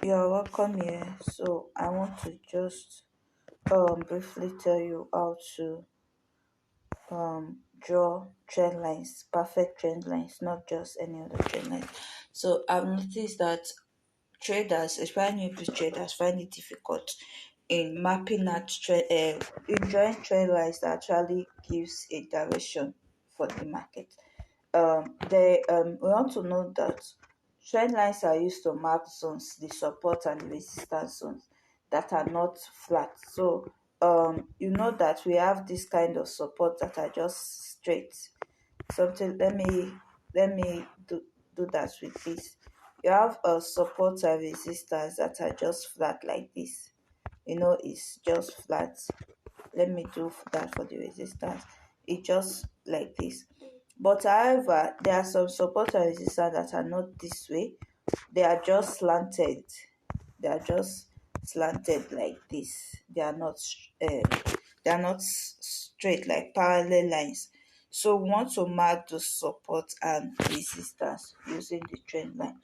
You're welcome here. So I want to just briefly tell you how to draw trend lines, perfect trend lines, not just any other trend lines. So I've noticed that traders, especially new traders, find it difficult in mapping out in drawing trend lines that actually gives a direction for the market. They We want to know that trend lines are used to mark zones, the support and the resistance zones that are not flat. So you know that we have this kind of support that are just straight. Something let me do that with this. You have a support and resistance that are just flat like this. It's just flat. Let me do that for the resistance. It's just like this. But however, there are some support and resistance that are not this way. They are just slanted. They are just slanted like this. They are not straight like parallel lines. So we want to mark the support and resistance using the trend line.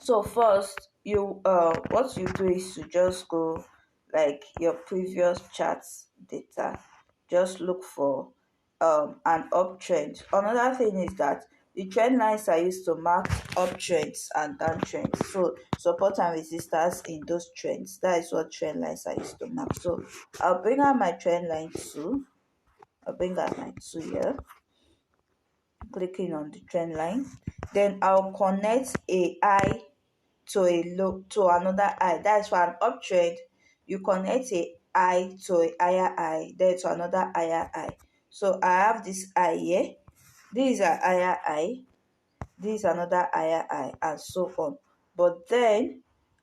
So first, you what you do is to just go like your previous charts data, just look for an uptrend. Another thing is that the trend lines are used to mark uptrends and downtrends. So support and resistance in those trends. That is what trend lines are used to mark. So I'll bring out my trend line two. I'll bring out my two here, clicking on the trend line. Then I'll connect a high to a low to another high. That's for an uptrend. You connect a high to a higher high, then to another higher high. So I have this high here. This is a higher high. This is another higher high, and so on. But then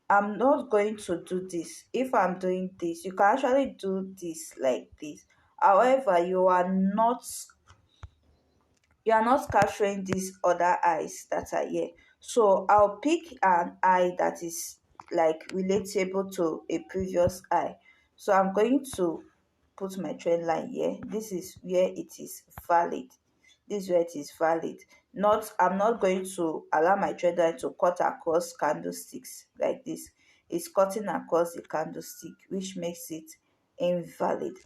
I'm not going to do this. If I'm doing this, you can actually do this like this. However, you are not capturing these other eyes that are here. So I'll pick an eye that is like relatable to a previous eye. So I'm going to put my trend line here. This is where it is valid. This is where it is valid. I'm not going to allow my trend line to cut across candlesticks like this. It's cutting across the candlestick, which makes it invalid.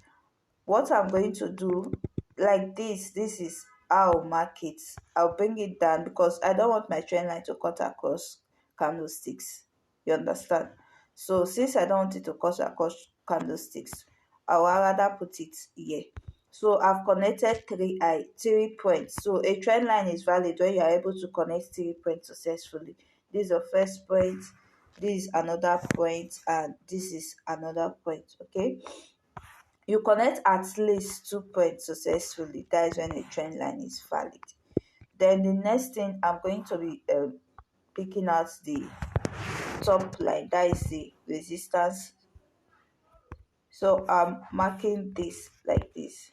What I'm going to do, like this is how I'll mark it. I'll bring it down because I don't want my trend line to cut across candlesticks. You understand? So since I don't want it to cut across candlesticks, I will rather put it here. So I've connected three points. So a trend line is valid when you are able to connect 3 points successfully. This is the first point, this is another point, and this is another point. Okay, you connect at least 2 points successfully. That is when a trend line is valid. Then the next thing, I'm going to be picking out the top line, that is the resistance. So I'm marking this like this.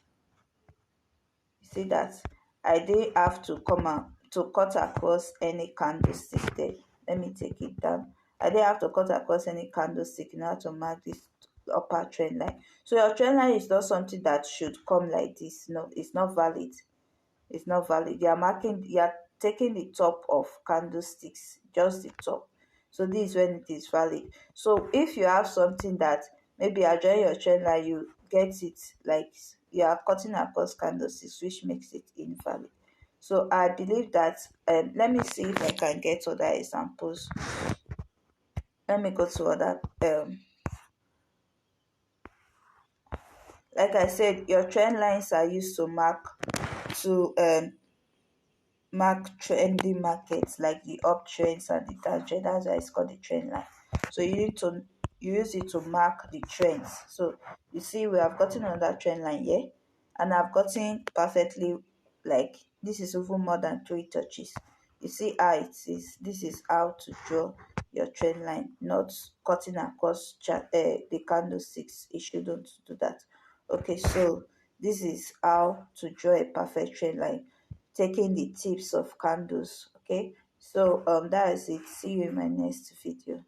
You see that I didn't have to come out to cut across any candlestick there. Let me take it down. I didn't have to cut across any candlestick in order to mark this upper trend line. So your trend line is not something that should come like this. No, it's not valid. It's not valid. You are taking the top of candlesticks, just the top. So this is when it is valid. So if you have something that maybe adjoin your trend line, you get it like you are cutting across candlesticks, which makes it invalid. So I believe that let me see if I can get other examples. Let me go to other like I said, your trend lines are used to mark trendy markets like the uptrends and the downtrend. That's why it's called the trend line. So you use it to mark the trends. So you see, we have gotten another trend line here, and I've gotten perfectly, like this is even more than 3 touches. You see how it is. This is how to draw your trend line, not cutting across the candlesticks. You shouldn't do that. Okay, so this is how to draw a perfect trend line, taking the tips of candles. Okay, so that is it. See you in my next video.